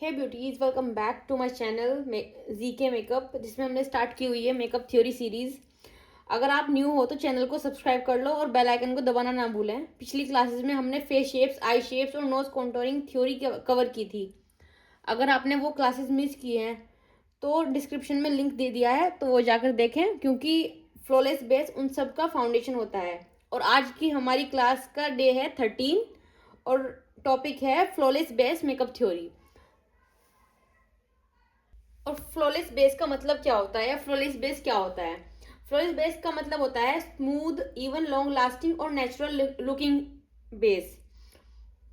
Hey beauties, welcome back to my channel ZK makeup, जिसमें हमने start की हुई है मेकअप थ्योरी सीरीज़। अगर आप न्यू हो तो चैनल को सब्सक्राइब कर लो और बेल आइकन को दबाना ना भूलें। पिछली क्लासेस में हमने फेस शेप्स, आई शेप्स और नोज कॉन्टोरिंग थ्योरी कवर की थी। अगर आपने वो क्लासेस मिस की हैं तो डिस्क्रिप्शन में लिंक दे दिया है, तो वो जाकर देखें, क्योंकि फ्लॉलेस बेस उन सब का फाउंडेशन होता है। और आज की हमारी क्लास का डे है 13 और टॉपिक है फ्लॉलेस बेस मेकअप थ्योरी। और फ्लॉलेस बेस का मतलब क्या होता है, या फ्लॉलेस बेस क्या होता है? फ्लॉलेस बेस का मतलब होता है स्मूथ, इवन, लॉन्ग लास्टिंग और natural looking base.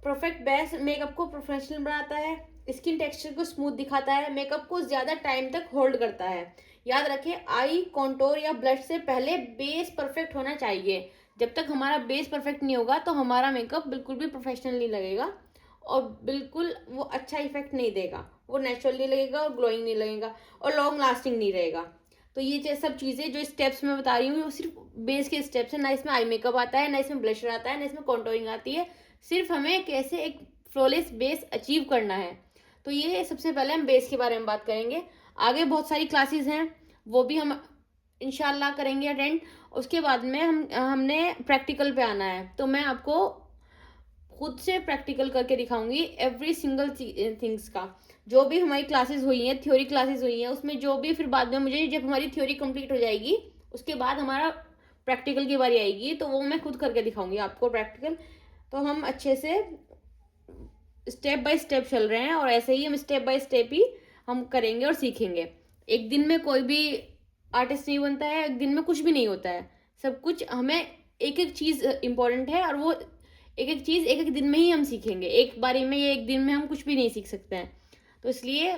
Perfect base makeup को प्रोफेशनल बनाता है, स्किन टेक्सचर को स्मूथ दिखाता है, मेकअप को ज्यादा टाइम तक होल्ड करता है। याद रखें, आई कॉन्टोर या ब्लश से पहले बेस परफेक्ट होना चाहिए। जब तक हमारा बेस परफेक्ट नहीं होगा तो हमारा मेकअप बिल्कुल भी प्रोफेशनल नहीं लगेगा और बिल्कुल वो अच्छा इफेक्ट नहीं देगा, वो नेचुरल नहीं लगेगा और ग्लोइंग नहीं लगेगा और लॉन्ग लास्टिंग नहीं रहेगा। तो ये सब चीज़ें जो स्टेप्स मैं बता रही हूँ वो सिर्फ बेस के स्टेप्स है, ना इसमें आई मेकअप आता है, ना इसमें ब्लशर आता है, ना इसमें कॉन्टोरिंग आती है। सिर्फ हमें कैसे एक फ्लॉलेस बेस अचीव करना है। तो ये सबसे पहले हम बेस के बारे में बात करेंगे। आगे बहुत सारी क्लासेस हैं, वो भी हम इंशाल्लाह करेंगे अटेंड। उसके बाद में हमने प्रैक्टिकल पे आना है, तो मैं आपको खुद से प्रैक्टिकल करके दिखाऊंगी एवरी सिंगल थिंग्स का। जो भी हमारी क्लासेस हुई हैं, थ्योरी क्लासेस हुई हैं, उसमें जो भी फिर बाद में मुझे जब हमारी थ्योरी कंप्लीट हो जाएगी उसके बाद हमारा प्रैक्टिकल की बारी आएगी, तो वो मैं खुद करके दिखाऊंगी आपको प्रैक्टिकल। तो हम अच्छे से स्टेप बाय स्टेप चल रहे हैं और ऐसे ही हम स्टेप बाय स्टेप ही हम करेंगे और सीखेंगे। एक दिन में कोई भी आर्टिस्ट नहीं बनता है, एक दिन में कुछ भी नहीं होता है। सब कुछ हमें एक एक चीज़ इम्पोर्टेंट है और वो एक एक चीज़ एक एक दिन में ही हम सीखेंगे। एक बारी में या एक दिन में हम कुछ भी नहीं सीख सकते हैं। तो इसलिए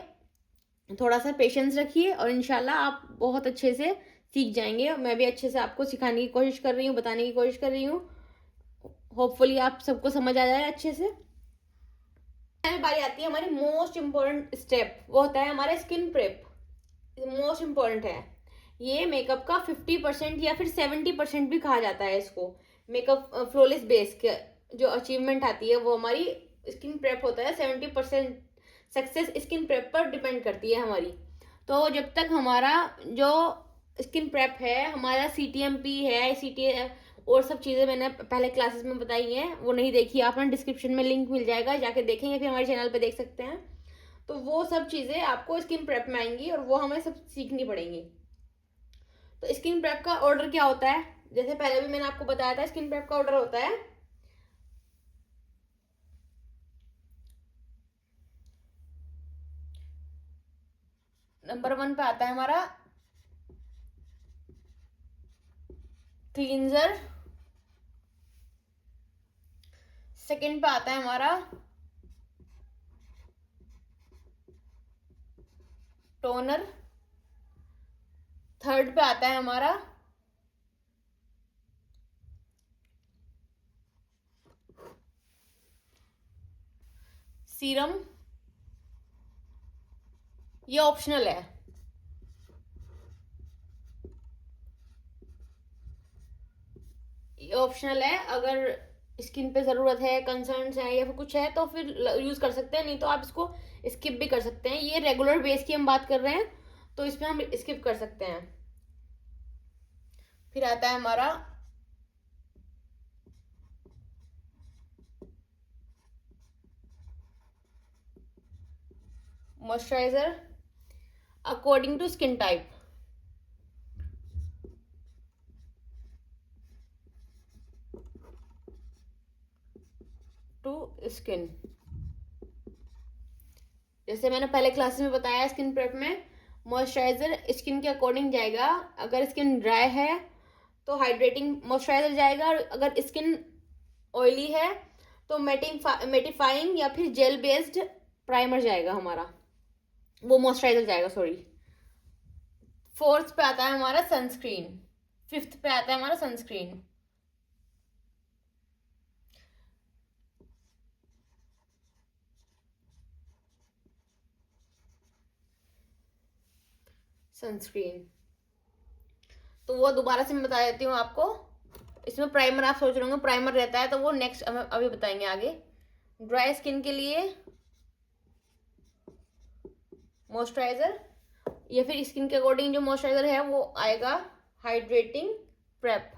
थोड़ा सा पेशेंस रखिए और इंशाल्लाह आप बहुत अच्छे से सीख जाएंगे। मैं भी अच्छे से आपको सिखाने की कोशिश कर रही हूँ, बताने की कोशिश कर रही हूँ। होपफुली आप सबको समझ आ जाए अच्छे से। बारी आती है हमारी मोस्ट इम्पोर्टेंट स्टेप, वो होता है हमारा स्किन प्रेप। मोस्ट इम्पोर्टेंट है ये। मेकअप का 50% या फिर 70% भी कहा जाता है इसको। मेकअप फ्लॉलेस बेस के जो अचीवमेंट आती है वो हमारी स्किन प्रेप होता है। 70% सक्सेस स्किन प्रेप पर डिपेंड करती है हमारी। तो जब तक हमारा जो स्किन प्रेप है, हमारा CTMP है, CT और सब चीज़ें मैंने पहले क्लासेस में बताई हैं, वो नहीं देखी आपने, डिस्क्रिप्शन में लिंक मिल जाएगा, जाके देखें या फिर हमारे चैनल पे देख सकते हैं। तो वो सब चीज़ें आपको स्किन प्रेप में आएंगी और वो हमें सब सीखनी पड़ेंगी। तो स्किन प्रेप का ऑर्डर क्या होता है? जैसे पहले भी मैंने आपको बताया था, स्किन प्रेप का ऑर्डर होता है नंबर 1 पे आता है हमारा क्लींजर। सेकंड पे आता है हमारा टोनर। थर्ड पे आता है हमारा सीरम। ये ऑप्शनल है, ये ऑप्शनल है। अगर स्किन पे ज़रूरत है, कंसर्न्स है या फिर कुछ है तो फिर यूज़ कर सकते हैं, नहीं तो आप इसको स्किप भी कर सकते हैं। ये रेगुलर बेस की हम बात कर रहे हैं तो इसमें हम स्किप कर सकते हैं। फिर आता है हमारा moisturiser according to skin type. To skin, जैसे मैंने पहले क्लासेस में बताया, स्किन प्रेप में मॉइस्चराइजर स्किन के अकॉर्डिंग जाएगा। अगर स्किन ड्राई है तो हाइड्रेटिंग मॉइस्चराइजर जाएगा, और अगर स्किन ऑयली है तो मेटिफाइंग या फिर जेल बेस्ड प्राइमर जाएगा हमारा, वो मॉइस्चराइजर जाएगा, सॉरी। फोर्थ पे आता है हमारा सनस्क्रीन। फिफ्थ पे आता है हमारा सनस्क्रीन। सनस्क्रीन तो वो दोबारा से मैं बता देती हूँ आपको। इसमें प्राइमर आप सोच रहे होंगे प्राइमर रहता है, तो वो नेक्स्ट अभी बताएंगे आगे। ड्राई स्किन के लिए मॉइस्चराइजर, या फिर स्किन के अकॉर्डिंग जो मॉइस्चराइजर है वो आएगा हाइड्रेटिंग प्रेप।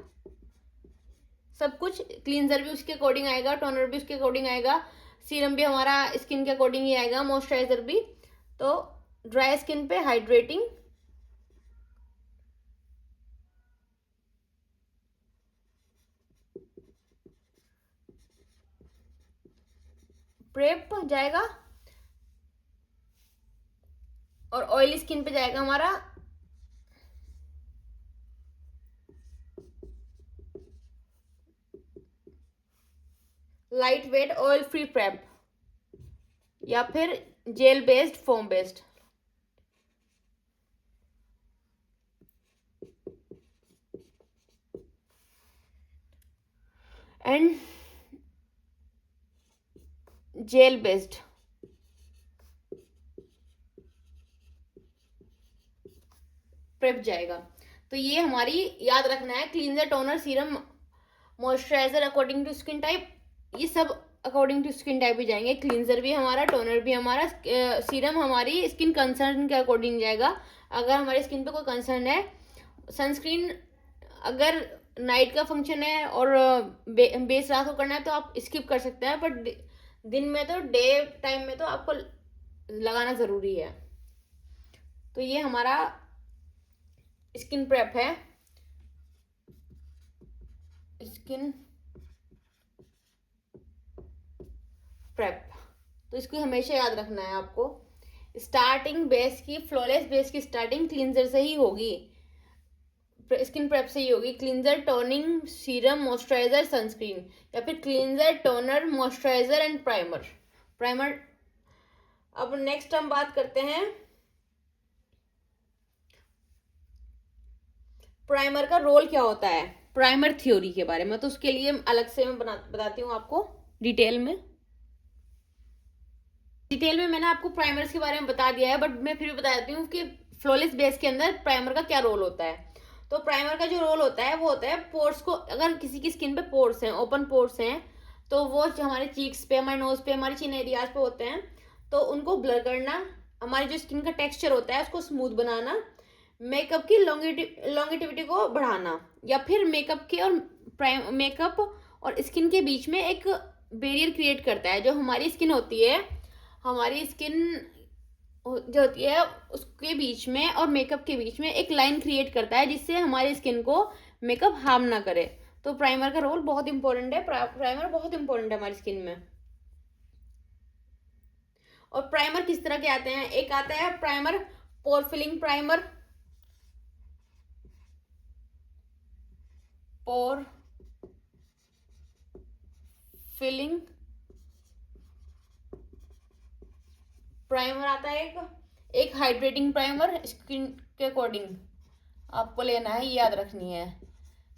सब कुछ, क्लींजर भी उसके अकॉर्डिंग आएगा, टोनर भी उसके अकॉर्डिंग आएगा, सीरम भी हमारा स्किन के अकॉर्डिंग ही आएगा, मॉइस्चराइजर भी। तो ड्राई स्किन पे हाइड्रेटिंग प्रेप जाएगा, और ऑयली स्किन पे जाएगा हमारा light weight oil free prep, या फिर gel based foam based. And gel based prep जाएगा। तो ये हमारी याद रखना है, cleanser, toner, serum, moisturiser according to skin type, ये सब अकॉर्डिंग टू स्किन टाइप भी जाएंगे। क्लींजर भी हमारा, टोनर भी हमारा, सीरम हमारी स्किन कंसर्न के अकॉर्डिंग जाएगा, अगर हमारी स्किन पे कोई कंसर्न है। सनस्क्रीन अगर नाइट का फंक्शन है और बेस रात को करना है तो आप स्किप कर सकते हैं, बट दिन में तो, डे टाइम में तो आपको लगाना ज़रूरी है। तो ये हमारा स्किन प्रेप है, स्किन प्रेप। तो इसको हमेशा याद रखना है आपको। स्टार्टिंग बेस की, फ्लॉलेस बेस की स्टार्टिंग क्लींजर से ही होगी, स्किन प्रेप से ही होगी। Cleanser, toning, serum, moisturiser, sunscreen, या फिर cleanser, toner, moisturiser and primer. अब नेक्स्ट हम बात करते हैं प्राइमर का रोल क्या होता है, प्राइमर थ्योरी के बारे में। तो उसके लिए अलग से मैं बताती हूँ आपको डिटेल में मैंने आपको प्राइमर्स के बारे में बता दिया है, बट मैं फिर भी बता देती हूँ कि फ्लॉलेस बेस के अंदर प्राइमर का क्या रोल होता है। तो प्राइमर का जो रोल होता है वो होता है पोर्स को, अगर किसी की स्किन पे पोर्स हैं, ओपन पोर्स हैं, तो वो हमारे चीक्स पे, हमारे नोज पे, हमारे चिन एरियाज पे होते हैं, तो उनको ब्लर करना, हमारी जो स्किन का टेक्सचर होता है उसको स्मूथ बनाना, मेकअप की लॉन्गेटिविटी को बढ़ाना, या फिर मेकअप और स्किन के बीच में एक बैरियर क्रिएट करता है। जो हमारी स्किन होती है, हमारी स्किन जो होती है उसके बीच में और मेकअप के बीच में एक लाइन क्रिएट करता है, जिससे हमारी स्किन को मेकअप हार्म ना करे। तो प्राइमर का रोल बहुत इंपॉर्टेंट है, प्राइमर बहुत इंपॉर्टेंट है हमारी स्किन में। और प्राइमर किस तरह के आते हैं, एक आता है primer pore filling primer, pore filling primer आता है, एक हाइड्रेटिंग प्राइमर, स्किन के अकॉर्डिंग आपको लेना है, याद रखनी है।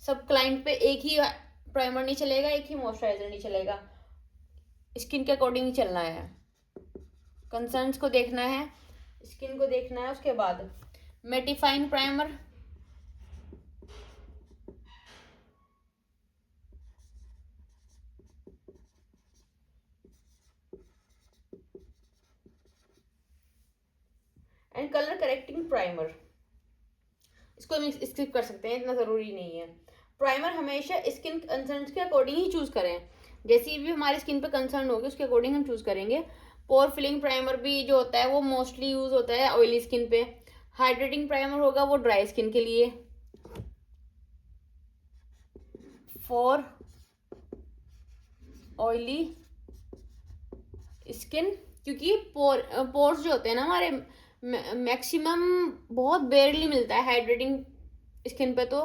सब क्लाइंट पे एक ही प्राइमर नहीं चलेगा, एक ही मॉइस्चराइजर नहीं चलेगा, स्किन के अकॉर्डिंग ही चलना है। कंसर्न्स को देखना है, स्किन को देखना है। उसके बाद mattifying primer, and colour correcting primer. इसको हम स्किप कर सकते हैं, इतना ज़रूरी नहीं है। प्राइमर हमेशा स्किन कंसर्न के अकॉर्डिंग ही चूज़ करें, जैसी भी हमारी स्किन पे कंसर्न होगी उसके अकॉर्डिंग हम चूज़ करेंगे। पोर फिलिंग प्राइमर भी जो होता है वो मोस्टली यूज़ होता है ऑयली स्किन पे। हाइड्रेटिंग प्राइमर होगा वो ड्राई स्किन के लिए। फॉर ऑयली स्किन, क्योंकि पोर्स जो होते हैं ना हमारे, मैक्सिमम बहुत बेयरली मिलता है हाइड्रेटिंग स्किन पे। तो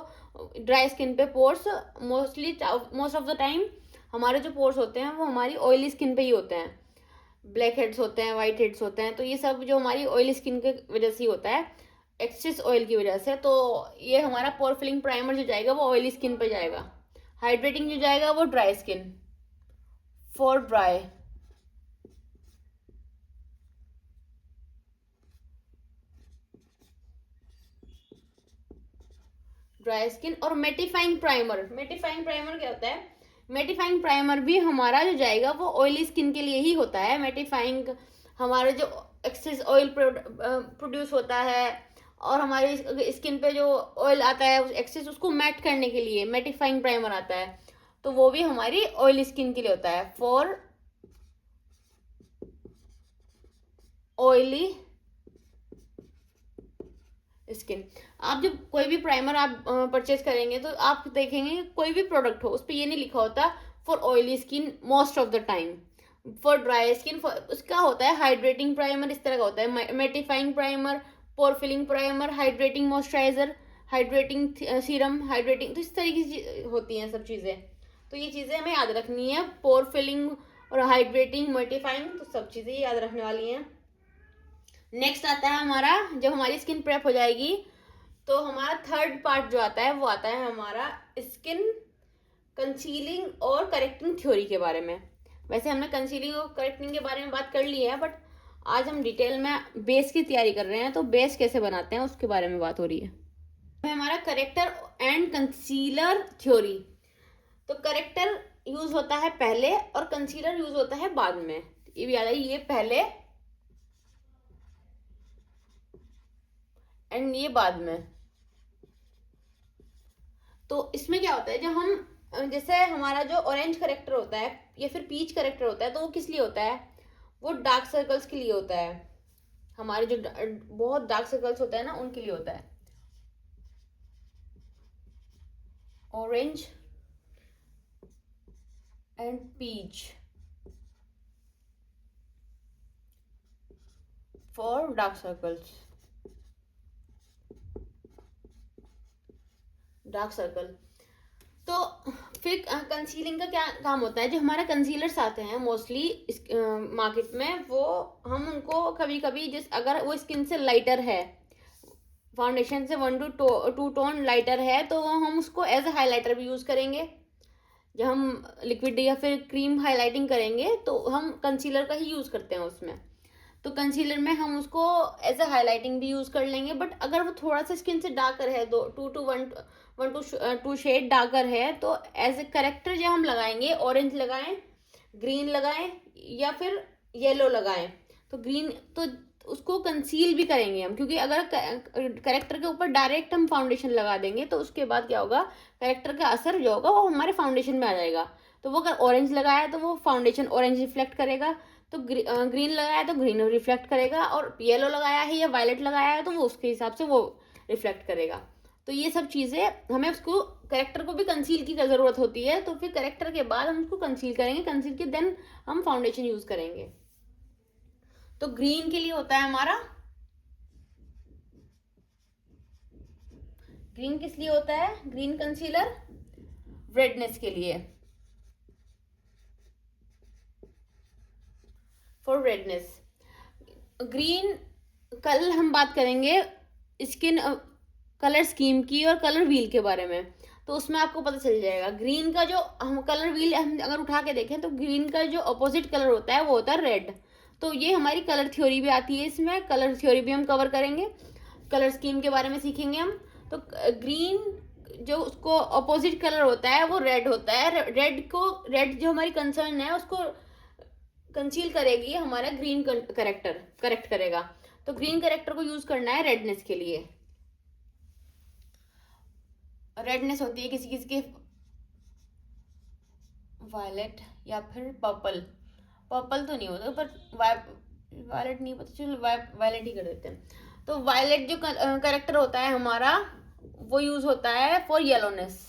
ड्राई स्किन पे pores most of the time हमारे जो पोर्स होते हैं वो हमारी ऑयली स्किन पे ही होते हैं। ब्लैक हेड्स होते हैं, वाइट हेड्स होते हैं, तो ये सब जो हमारी ऑयली स्किन के वजह से ही होता है, एक्सेस ऑयल की वजह से। तो ये हमारा पोर फिलिंग प्राइमर जो जाएगा वो ऑयली स्किन पे जाएगा। हाइड्रेटिंग जो जाएगा वो dry skin, for dry. Dry skin. और मेटिफाइंग प्राइमर क्या होता है, मेटिफाइंग प्राइमर भी हमारा जो जाएगा वो ऑयली स्किन के लिए ही होता है। मेटिफाइंग हमारे जो एक्सेस ऑयल प्रोड्यूस होता है, और हमारी स्किन पे जो ऑयल आता है उस एक्सेस उसको मैट करने के लिए मैटिफाइंग प्राइमर आता है, तो वो भी हमारी ऑयल स्किन के लिए होता है, फॉर ऑयली स्किन। आप जब कोई भी प्राइमर आप परचेज करेंगे तो आप देखेंगे कोई भी प्रोडक्ट हो उस पर ये नहीं लिखा होता for oily skin most of the time, for dry skin उसका होता है हाइड्रेटिंग प्राइमर, इस तरह का होता है, mattifying primer, pore filling primer, hydrating moisturiser, hydrating serum, hydrating, तो इस तरीके की होती हैं सब चीज़ें। तो ये चीज़ें हमें याद रखनी है, पोर फिलिंग और हाइड्रेटिंग मैटिफाइंग, तो सब चीज़ें याद रखने वाली हैं। नेक्स्ट आता है हमारा, जब हमारी स्किन प्रेप हो जाएगी तो हमारा थर्ड पार्ट जो आता है वो आता है हमारा स्किन कंसीलिंग और करेक्टिंग थ्योरी के बारे में। वैसे हमने कंसीलिंग और करेक्टिंग के बारे में बात कर ली है, बट आज हम डिटेल में बेस की तैयारी कर रहे हैं, तो बेस कैसे बनाते हैं उसके बारे में बात हो रही है। हमारा करेक्टर एंड कंसीलर थ्योरी। तो करेक्टर यूज होता है पहले और कंसीलर यूज होता है बाद में, ये भी याद है, ये पहले एंड ये बाद में। तो इसमें क्या होता है, जब हम जैसे हमारा जो ऑरेंज करेक्टर होता है या फिर पीच करेक्टर होता है, तो वो किस लिए होता है, वो डार्क सर्कल्स के लिए होता है, हमारे जो बहुत डार्क सर्कल्स होते हैं ना उनके लिए होता है। Orange and peach for dark circles, dark circle. तो फिर कंसीलिंग का क्या काम होता है, जो हमारा कंसीलर्स आते हैं मोस्टली मार्केट में, वो हम उनको कभी कभी जिस अगर वो स्किन से लाइटर है, फाउंडेशन से 1 to 2 टोन लाइटर है, तो हम उसको एज ए हाईलाइटर भी यूज़ करेंगे। जब हम लिक्विड या फिर क्रीम हाईलाइटिंग करेंगे तो हम कंसीलर का ही यूज़ करते हैं उसमें, तो कंसीलर में हम उसको एज अ हाईलाइटिंग भी यूज़ कर लेंगे। बट अगर वो थोड़ा सा स्किन से डार्कर है, 2 to 1 शेड डार्कर है, तो एज ए करेक्टर जब हम लगाएंगे, ऑरेंज लगाएं, ग्रीन लगाएं या फिर येलो लगाएं, तो ग्रीन तो उसको कंसील भी करेंगे हम, क्योंकि अगर करेक्टर के ऊपर डायरेक्ट हम फाउंडेशन लगा देंगे तो उसके बाद क्या होगा, करेक्टर का असर जो होगा वो हमारे फाउंडेशन में आ जाएगा। तो वो अगर ऑरेंज लगाया तो वो फाउंडेशन ऑरेंज रिफ्लेक्ट करेगा, तो ग्रीन लगाया तो ग्रीन रिफ्लेक्ट करेगा, और येलो लगाया है या वायलेट लगाया है तो वो उसके हिसाब से वो रिफ्लेक्ट करेगा। तो ये सब चीज़ें हमें उसको करेक्टर को भी कंसील की ज़रूरत होती है, तो फिर करेक्टर के बाद हम उसको कंसील करेंगे, कंसील के देन हम फाउंडेशन यूज़ करेंगे। तो ग्रीन के लिए होता है हमारा, ग्रीन किस लिए होता है, ग्रीन कंसीलर रेडनेस के लिए, फॉर रेडनेस। ग्रीन कल हम बात करेंगे स्किन कलर स्कीम की और कलर व्हील के बारे में, तो उसमें आपको पता चल जाएगा। ग्रीन का जो हम कलर व्हील हम अगर उठा के देखें तो ग्रीन का जो अपोजिट कलर होता है वो होता है रेड। तो ये हमारी कलर थ्योरी भी आती है, इसमें कलर थ्योरी भी हम कवर करेंगे, कलर स्कीम के बारे में सीखेंगे हम। तो ग्रीन जो उसको अपोजिट कलर होता है वो रेड होता है, रेड जो हमारी कंसर्न है उसको कंसील करेगी, हमारा ग्रीन करेक्टर करेक्ट करेगा। तो ग्रीन करेक्टर को यूज करना है रेडनेस के लिए। रेडनेस होती है किसी किसी के वायलेट या फिर पर्पल, पर्पल तो नहीं होता पर वायलेट नहीं पता, चलो वायलेट ही कर देते हैं। तो वायलेट जो करेक्टर होता है हमारा वो यूज होता है फॉर येलोनेस।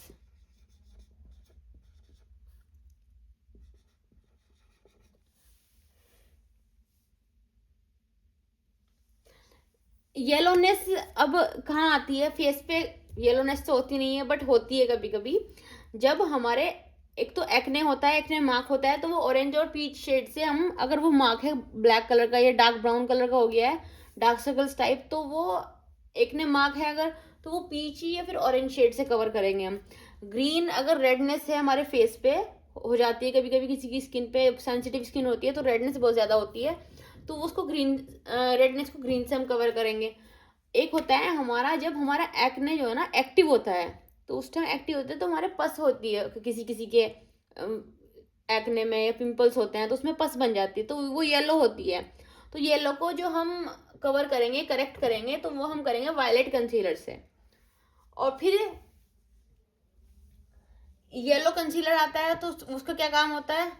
येलोनेस अब कहाँ आती है फेस पे, येलोनेस तो होती नहीं है बट होती है कभी कभी, जब हमारे एक तो एक्ने होता है, एक्ने मार्क होता है, तो वो ऑरेंज और पीच शेड से हम अगर वो मार्क है ब्लैक कलर का या डार्क ब्राउन कलर का हो गया है, डार्क सर्कल्स टाइप, तो वो एक्ने मार्क है अगर, तो वो पीची या फिर ऑरेंज शेड से कवर करेंगे हम। ग्रीन अगर रेडनेस है हमारे फेस पे हो जाती है कभी कभी, किसी की स्किन पे सेंसिटिव स्किन होती है तो रेडनेस बहुत ज़्यादा होती है, तो उसको ग्रीन रेडनेस को ग्रीन से हम कवर करेंगे। एक होता है हमारा जब हमारा एक्ने जो है ना एक्टिव होता है, तो उस टाइम एक्टिव होता है तो हमारे पस होती है, किसी किसी के एक्ने में या पिंपल्स होते हैं तो उसमें पस बन जाती है, तो वो येलो होती है। तो येलो को जो हम कवर करेंगे, करेक्ट करेंगे, तो वो हम करेंगे वायलेट कंसीलर से। और फिर येलो कंसीलर आता है तो उसका क्या काम होता है,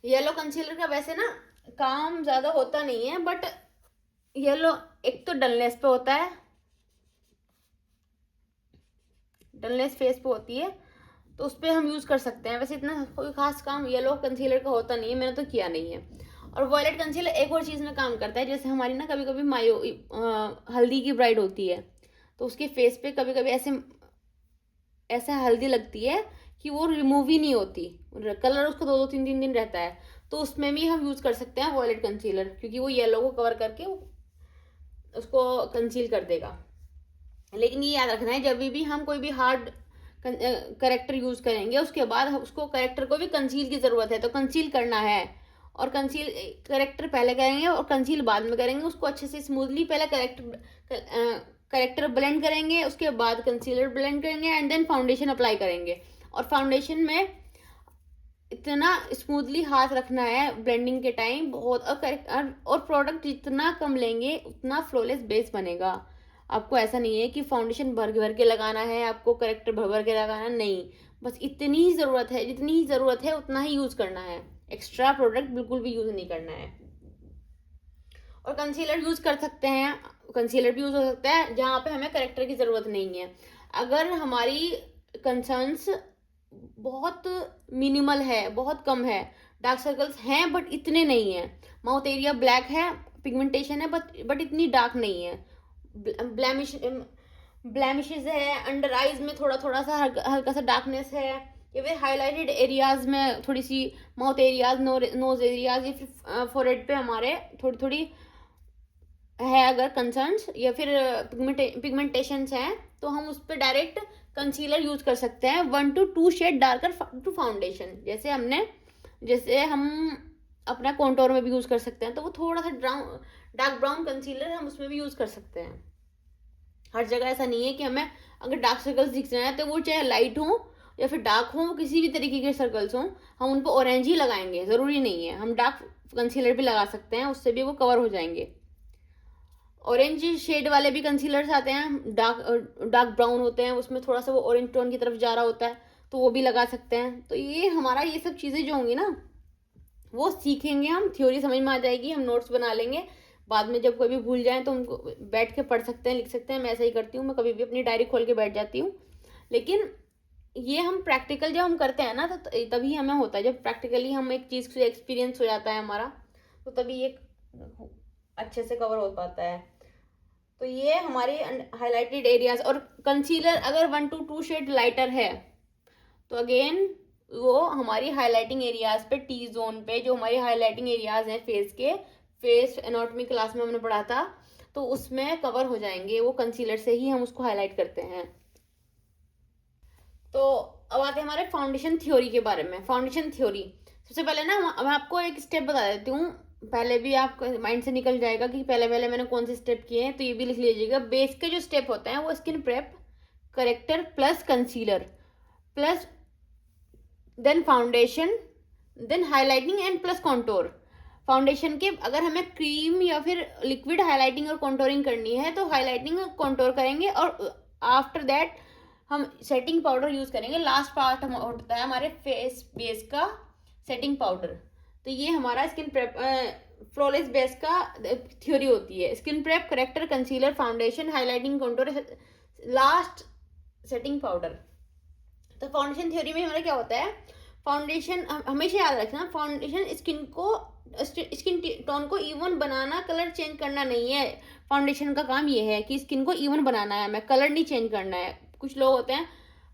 येलो कंसीलर का वैसे ना काम ज्यादा होता नहीं है, बट येलो एक तो डलनेस पे होता है, डलनेस फेस पे होती है, तो उस पर हम यूज कर सकते हैं। वैसे इतना कोई खास काम येलो कंसीलर का होता नहीं है, मैंने तो किया नहीं है। और वॉयलेट कंसीलर एक और चीज में काम करता है, जैसे हमारी ना कभी कभी हल्दी की ब्राइड होती है, तो उसके फेस पे कभी कभी ऐसा हल्दी लगती है कि वो रिमूव ही नहीं होती, कलर उसका 2-2 3 3 दिन रहता है, तो उसमें भी हम यूज कर सकते हैं वॉयलेट कंसीलर, क्योंकि वो येलो को कवर करके उसको कंसील कर देगा। लेकिन ये याद रखना है, जब भी हम कोई भी हार्ड करेक्टर यूज करेंगे, उसके बाद उसको करेक्टर को भी कंसील की जरूरत है, तो कंसील करना है। और कंसील करेक्टर पहले करेंगे और कंसील बाद में करेंगे, उसको अच्छे से स्मूथली पहले करेक्टर ब्लेंड करेंगे, उसके बाद कंसीलर ब्लेंड करेंगे, एंड देन फाउंडेशन अप्लाई करेंगे। और फाउंडेशन में इतना स्मूथली हाथ रखना है ब्लेंडिंग के टाइम बहुत, और प्रोडक्ट जितना कम लेंगे उतना फ्लॉलेस बेस बनेगा। आपको ऐसा नहीं है कि फाउंडेशन भर भर के लगाना है, आपको करेक्टर भर भर के लगाना नहीं, बस इतनी ही ज़रूरत है, जितनी ही ज़रूरत है उतना ही यूज़ करना है, एक्स्ट्रा प्रोडक्ट बिल्कुल भी यूज़ नहीं करना है। और कंसीलर यूज़ कर सकते हैं, कंसीलर भी यूज़ हो सकता है जहाँ पे हमें करेक्टर की ज़रूरत नहीं है। अगर हमारी कंसर्न्स बहुत मिनिमल है, बहुत कम है, डार्क सर्कल्स हैं बट इतने नहीं है, माउथ एरिया ब्लैक है, पिगमेंटेशन है बट इतनी डार्क नहीं है, ब्लैमिशेस है, अंडर आईज में थोड़ा थोड़ा सा हल्का सा डार्कनेस है, या फिर हाईलाइटेड एरियाज में थोड़ी सी, माउथ एरियाज, नोज एरियाज, या फिर फोरहेड पे हमारे थोड़ी थोड़ी है अगर कंसर्न्स, या फिर पिगमेंटेशंस हैं, तो हम उस पर डायरेक्ट कंसीलर यूज कर सकते हैं 1 to 2 shade darker to foundation. जैसे हम अपना कॉन्टोर में भी यूज कर सकते हैं, तो वो थोड़ा सा डार्क ब्राउन कंसीलर हम उसमें भी यूज कर सकते हैं। हर जगह ऐसा नहीं है कि हमें अगर डार्क सर्कल्स दिख रहे हैं तो वो चाहे लाइट हो या फिर डार्क हो, किसी भी तरीके के सर्कल्स हो, हम उन पर ऑरेंज ही लगाएंगे, ज़रूरी नहीं है, हम डार्क कंसीलर भी लगा सकते हैं, उससे भी वो कवर हो जाएंगे। ऑरेंज शेड वाले भी कंसीलर्स आते हैं, डार्क ब्राउन होते हैं, उसमें थोड़ा सा वो ऑरेंज टोन की तरफ जा रहा होता है, तो वो भी लगा सकते हैं। तो ये हमारा ये सब चीज़ें जो होंगी ना, वो सीखेंगे हम, थ्योरी समझ में आ जाएगी, हम नोट्स बना लेंगे, बाद में जब कभी भूल जाएं तो उनको बैठ के पढ़ सकते हैं, लिख सकते हैं। मैं ऐसा ही करती हूँ, मैं कभी भी अपनी डायरी खोल के बैठ जाती हूँ। लेकिन ये हम प्रैक्टिकल जब हम करते हैं ना, तो तभी हमें होता है, जब प्रैक्टिकली हम एक चीज़ से एक्सपीरियंस हो जाता है हमारा, तो तभी ये अच्छे से कवर हो पाता है। तो ये हमारे हाईलाइटेड एरियाज, और कंसीलर अगर 1 to 2 शेड लाइटर है तो अगेन वो हमारी हाईलाइटिंग एरियाज पे, टी जोन पे, जो हमारी हाईलाइटिंग एरियाज हैं फेस के, फेस एनाटॉमी क्लास में हमने पढ़ा था, तो उसमें कवर हो जाएंगे, वो कंसीलर से ही हम उसको हाईलाइट करते हैं। तो अब आते हैं हमारे फाउंडेशन थ्योरी के बारे में। फाउंडेशन थ्योरी, सबसे पहले ना मैं आपको एक स्टेप बता देती हूँ, पहले भी आपको माइंड से निकल जाएगा कि पहले पहले मैंने कौन से स्टेप किए हैं, तो ये भी लिख लीजिएगा। बेस के जो स्टेप होते हैं वो skin prep, corrector plus concealer plus then foundation, then highlighting and plus contour. Foundation के अगर हमें क्रीम या फिर लिक्विड हाईलाइटिंग और कॉन्टोरिंग करनी है तो हाईलाइटिंग और कॉन्टोर करेंगे, और आफ्टर दैट हम सेटिंग पाउडर यूज करेंगे। लास्ट पार्ट हम होता है हमारे फेस बेस का सेटिंग पाउडर। तो ये हमारा स्किन प्रेप फ्लॉलेस बेस का थ्योरी होती है, skin prep, character, concealer, foundation, highlighting, contour, last setting powder. तो फाउंडेशन थ्योरी में हमारा क्या होता है, फाउंडेशन हमेशा याद रखना, फाउंडेशन स्किन टोन को इवन बनाना, कलर चेंज करना नहीं है। फाउंडेशन का काम ये है कि स्किन को इवन बनाना है, हमें कलर नहीं चेंज करना है। कुछ लोग होते हैं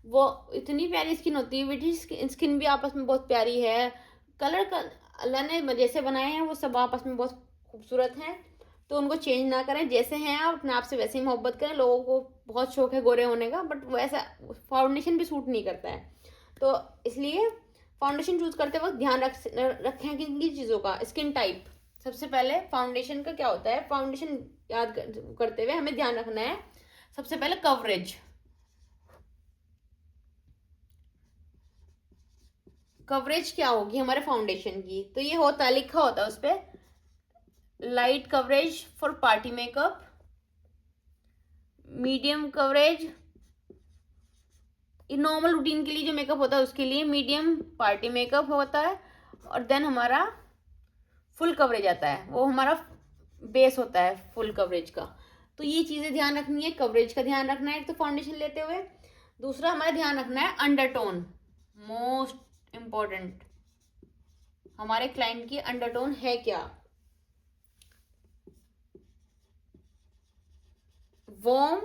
वो इतनी प्यारी स्किन होती है, बेटी स्किन भी आपस में बहुत प्यारी है, कलर का अल्लाह ने जैसे बनाए हैं वो सब आपस में बहुत खूबसूरत हैं, तो उनको चेंज ना करें, जैसे हैं आप अपने आप से वैसे ही मोहब्बत करें। लोगों को बहुत शौक है गोरे होने का, बट वैसा फाउंडेशन भी सूट नहीं करता है, तो इसलिए फाउंडेशन चूज करते वक्त ध्यान रखें किन किन चीज़ों का। स्किन टाइप, सबसे पहले फाउंडेशन का क्या होता है, फाउंडेशन याद करते हुए हमें ध्यान रखना है सबसे पहले, कवरेज। कवरेज क्या होगी हमारे फाउंडेशन की, तो ये होता है, लिखा होता है उस पे, light coverage for party makeup, medium coverage normal routine के लिए जो मेकअप होता है उसके लिए, मीडियम पार्टी मेकअप होता है, और देन हमारा फुल कवरेज आता है, वो हमारा बेस होता है फुल कवरेज का। तो ये चीज़ें ध्यान रखनी है, कवरेज का ध्यान रखना है एक तो फाउंडेशन लेते हुए। दूसरा हमारा ध्यान रखना है अंडरटोन, मोस्ट इम्पॉर्टेंट, हमारे क्लाइंट की अंडरटोन है क्या, वार्म,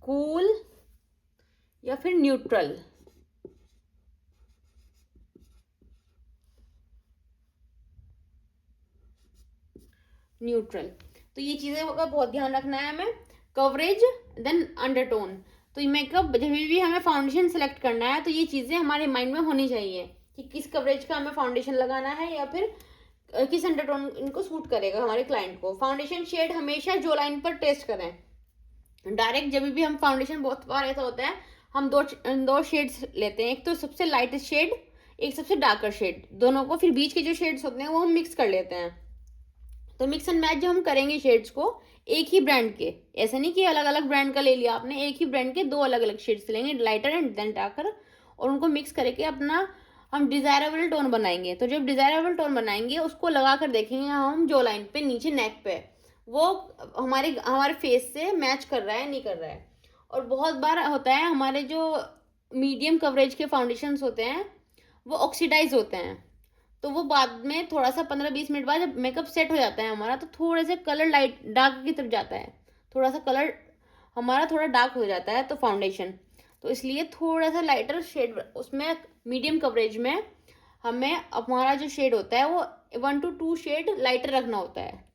कूल या फिर न्यूट्रल। न्यूट्रल, तो ये चीज़ें का बहुत ध्यान रखना है हमें, कवरेज देन अंडरटोन। तो ये मेकअप जब भी हमें फाउंडेशन सेलेक्ट करना है तो ये चीज़ें हमारे माइंड में होनी चाहिए कि किस कवरेज का हमें फाउंडेशन लगाना है या फिर किस अंडरटोन इनको सूट करेगा हमारे क्लाइंट को। फाउंडेशन शेड हमेशा जो लाइन पर टेस्ट करें। डायरेक्ट जब भी हम फाउंडेशन, बहुत बार ऐसा होता है हम दो शेड्स लेते हैं, एक तो सबसे लाइटेस्ट शेड, एक सबसे डार्कर शेड, दोनों को, फिर बीच के जो शेड्स होते हैं वो हम मिक्स कर लेते हैं। तो मिक्स एंड मैच जब हम करेंगे शेड्स को, एक ही ब्रांड के, ऐसा नहीं कि अलग अलग ब्रांड का ले लिया आपने, एक ही ब्रांड के दो अलग अलग शेड्स लेंगे, लाइटर एंड देन डार्कर, और उनको मिक्स करके अपना हम डिजायरेबल टोन बनाएंगे। तो जब डिजायरेबल टोन बनाएंगे उसको लगा कर देखेंगे हम जो लाइन पे नीचे नेक पे, वो हमारे फेस से मैच कर रहा है नहीं कर रहा है। और बहुत बार होता है हमारे जो मीडियम कवरेज के फाउंडेशंस होते हैं वो ऑक्सीडाइज होते हैं, तो वो बाद में थोड़ा सा 15-20 मिनट बाद जब मेकअप सेट हो जाता है हमारा, तो थोड़े से कलर लाइट डार्क की तरफ जाता है, थोड़ा सा कलर हमारा थोड़ा डार्क हो जाता है तो फाउंडेशन, तो इसलिए थोड़ा सा लाइटर शेड उसमें, मीडियम कवरेज में हमें हमारा जो शेड होता है वो 1 to 2 शेड लाइटर रखना होता है।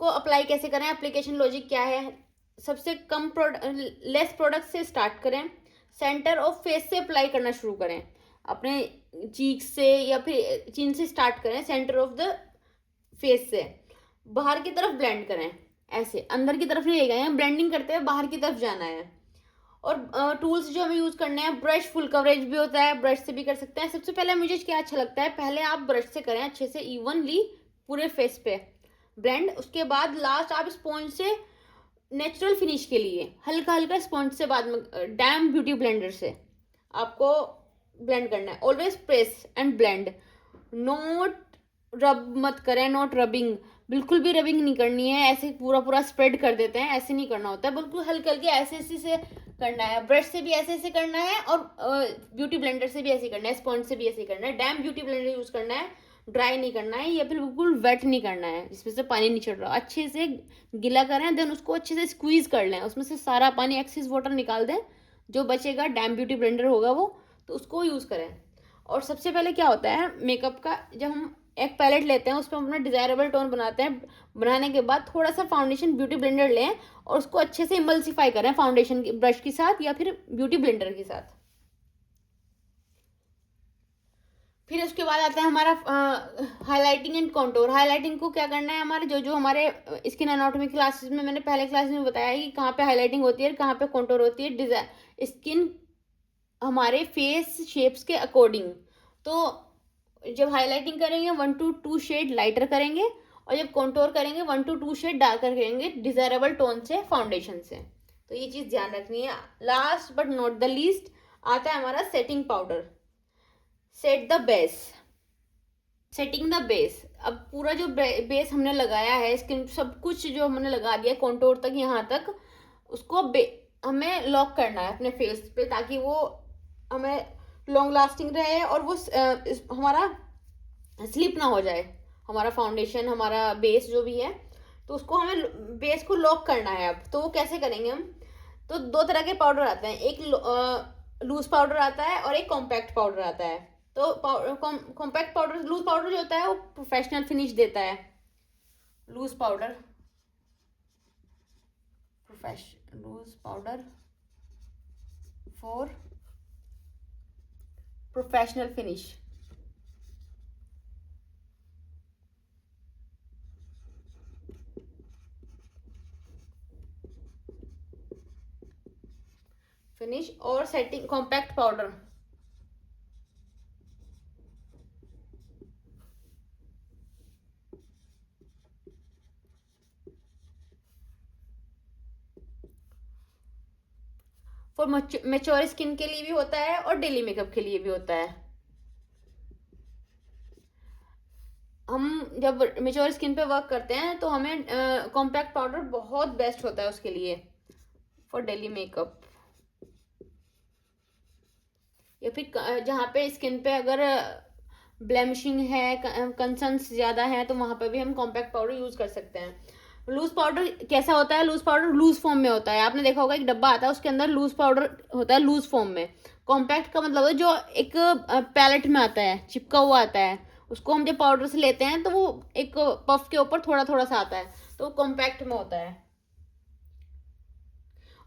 को अप्लाई कैसे करें, एप्लीकेशन लॉजिक क्या है, सबसे कम लेस प्रोडक्ट से स्टार्ट करें, सेंटर ऑफ फेस से अप्लाई करना शुरू करें, अपने चीक से या फिर चिन से स्टार्ट करें, सेंटर ऑफ द फेस से बाहर की तरफ ब्लेंड करें, ऐसे अंदर की तरफ नहीं ले गए हैं, ब्लेंडिंग करते हुए बाहर की तरफ जाना है। और टूल्स जो हमें यूज करने हैं, ब्रश फुल कवरेज भी होता है, ब्रश से भी कर सकते हैं। सबसे पहले मुझे क्या अच्छा लगता है, पहले आप ब्रश से करें अच्छे से इवनली पूरे फेस पे ब्लेंड, उसके बाद लास्ट आप स्पॉन्ज से नेचुरल फिनिश के लिए हल्का हल्का स्पॉन्ज से बाद में डैम ब्यूटी ब्लेंडर से आपको ब्लेंड करना है। Always press and blend, note रब मत करें, नोट रबिंग, बिल्कुल भी रबिंग नहीं करनी है, ऐसे पूरा पूरा स्प्रेड कर देते हैं, ऐसे नहीं करना होता है, बिल्कुल हल्के हल्के ऐसे ऐसे से करना है। ब्रश से भी ऐसे ऐसे करना है और ब्यूटी ब्लेंडर से भी ऐसे करना है, स्पॉन्ज से भी ऐसे करना है। डैम ब्यूटी ब्लेंडर यूज करना है, ड्राई नहीं करना है या फिर बिल्कुल वेट नहीं करना है जिसमें से पानी नहीं चढ़ रहा, अच्छे से गीला करें, देन उसको अच्छे से स्क्वीज कर लें, उसमें से सारा पानी एक्सेस वाटर निकाल दें, जो बचेगा डैम ब्यूटी ब्लेंडर होगा वो, तो उसको यूज़ करें। और सबसे पहले क्या होता है मेकअप का, जब हम एक पैलेट लेते हैं उस पर अपना डिजायरेबल टोन बनाते हैं, बनाने के बाद थोड़ा सा फाउंडेशन ब्यूटी ब्लेंडर लें और उसको अच्छे से इमल्सिफाई करें फाउंडेशन ब्रश के साथ या फिर ब्यूटी ब्लेंडर के साथ। फिर उसके बाद आता है हमारा हाईलाइटिंग एंड कॉन्टोर। हाईलाइटिंग को क्या करना है, हमारे जो जो हमारे स्किन एनाटॉमी क्लासेस में मैंने पहले क्लास में बताया है कि कहाँ पे हाईलाइटिंग होती है, कहाँ पे कॉन्टोर होती है, डिजाइन स्किन हमारे फेस शेप्स के अकॉर्डिंग। तो जब हाईलाइटिंग करेंगे 1 to 2 शेड लाइटर करेंगे, और जब कॉन्टोर करेंगे 1 to 2 शेड डार्कर करेंगे डिजायरेबल टोन से, फाउंडेशन से। तो ये चीज़ ध्यान रखनी है। Last but not the least आता है हमारा setting powder. Set the base, setting the base. अब पूरा जो बेस हमने लगाया है, स्किन सब कुछ जो हमने लगा दिया कॉन्टोर तक, यहाँ तक, उसको हमें लॉक करना है अपने फेस पे, ताकि वो हमें लॉन्ग लास्टिंग रहे और वो हमारा स्लिप ना हो जाए, हमारा फाउंडेशन हमारा बेस जो भी है, तो उसको हमें बेस को लॉक करना है। अब तो वो कैसे करेंगे हम, तो दो तरह के पाउडर आते हैं, एक लूज पाउडर आता है और एक कॉम्पैक्ट पाउडर आता है। तो कॉम्पैक्ट पाउडर, लूज पाउडर जो होता है वो प्रोफेशनल फिनिश देता है, loose powder loose powder for professional finish. Finish और setting compact powder. For mature skin के लिए भी होता है और डेली मेकअप के लिए भी होता है। हम जब मेच्योर स्किन पे वर्क करते हैं तो हमें कॉम्पैक्ट पाउडर बहुत बेस्ट होता है उसके लिए, फॉर डेली मेकअप। या फिर जहाँ पे स्किन पे अगर ब्लेमिशिंग है, कंसर्न्स ज़्यादा है, तो वहाँ पे भी हम कॉम्पैक्ट पाउडर यूज़ कर सकते हैं। लूज पाउडर कैसा होता है? लूज पाउडर लूज फॉर्म में होता है। आपने देखा होगा एक डब्बा आता है, उसके अंदर लूज पाउडर होता है लूज फॉर्म में। कॉम्पैक्ट का मतलब है जो एक पैलेट में आता है, चिपका हुआ आता है। उसको हम जब पाउडर से लेते हैं तो वो एक पफ के ऊपर थोड़ा थोड़ा सा आता है, तो वो कॉम्पैक्ट में होता है।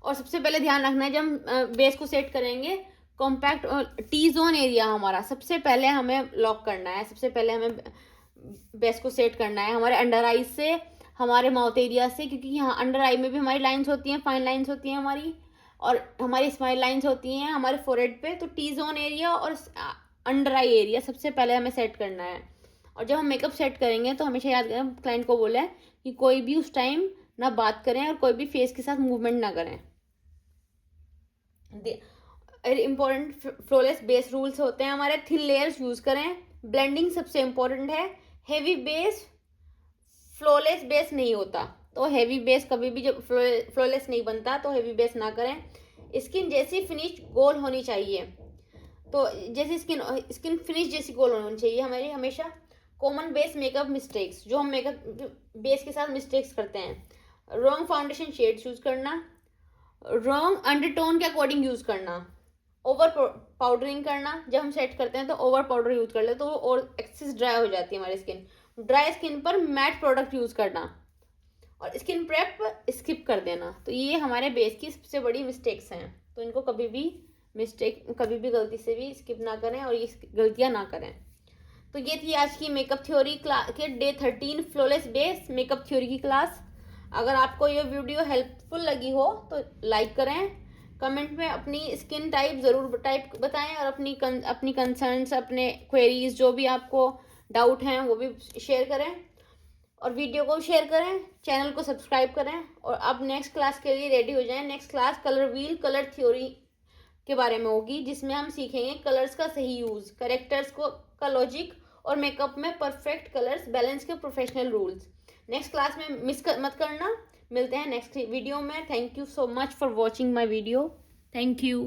और सबसे पहले ध्यान रखना है जब हम बेस को सेट करेंगे, कॉम्पैक्ट टी जोन एरिया हमारा सबसे पहले हमें लॉक करना है। सबसे पहले हमें बेस को सेट करना है हमारे अंडर आईज से, हमारे माउथ एरिया से, क्योंकि यहाँ अंडर आई में भी हमारी लाइंस होती हैं, फाइन लाइंस होती हैं हमारी, और हमारी स्माइल लाइंस होती हैं हमारे फोरहेड पे। तो टी जोन एरिया और अंडर आई एरिया सबसे पहले हमें सेट करना है। और जब हम मेकअप सेट करेंगे तो हमेशा याद करें, क्लाइंट को बोला है कि कोई भी उस टाइम ना बात करें और कोई भी फेस के साथ मूवमेंट ना करें। इम्पोर्टेंट फ्लोलेस बेस रूल्स होते हैं हमारे। थिन लेयर्स यूज करें, ब्लेंडिंग सबसे इम्पोर्टेंट है। हेवी बेस फ्लोलेस बेस नहीं होता, तो हेवी बेस कभी भी जब फ्लोलेस नहीं बनता तो हेवी बेस ना करें। स्किन जैसी फिनिश गोल होनी चाहिए, तो जैसी स्किन फिनिश जैसी गोल होनी चाहिए हमारी हमेशा। कॉमन बेस मेकअप मिस्टेक्स, जो हम मेकअप बेस के साथ मिस्टेक्स करते हैं, रॉन्ग फाउंडेशन शेड्स यूज करना, रॉन्ग अंडरटोन के अकॉर्डिंग यूज करना, ओवर पाउडरिंग करना। जब हम सेट करते हैं तो ओवर पाउडर यूज कर ले तो वो और एक्सेस ड्राई हो जाती है हमारी स्किन। ड्राई स्किन पर मैट प्रोडक्ट यूज करना और स्किन प्रेप स्किप कर देना, तो ये हमारे बेस की सबसे बड़ी मिस्टेक्स हैं। तो इनको कभी भी गलती से भी स्किप ना करें और ये गलतियां ना करें। तो ये थी आज की मेकअप थ्योरी क्लास के day 13 flawless base makeup theory की क्लास। अगर आपको ये वीडियो हेल्पफुल लगी हो तो लाइक करें, कमेंट में अपनी स्किन टाइप ज़रूर बताएं और अपनी कंसर्न्स, अपने क्वेरीज, जो भी आपको डाउट हैं वो भी शेयर करें। और वीडियो को शेयर करें, चैनल को सब्सक्राइब करें, और अब नेक्स्ट क्लास के लिए रेडी हो जाएं। Next class colour wheel colour theory के बारे में होगी, जिसमें हम सीखेंगे कलर्स का सही यूज़, करेक्टर्स का लॉजिक और मेकअप में परफेक्ट कलर्स बैलेंस के प्रोफेशनल रूल्स। नेक्स्ट क्लास में मत करना। मिलते हैं नेक्स्ट वीडियो में। Thank you so much for watching my video. Thank you.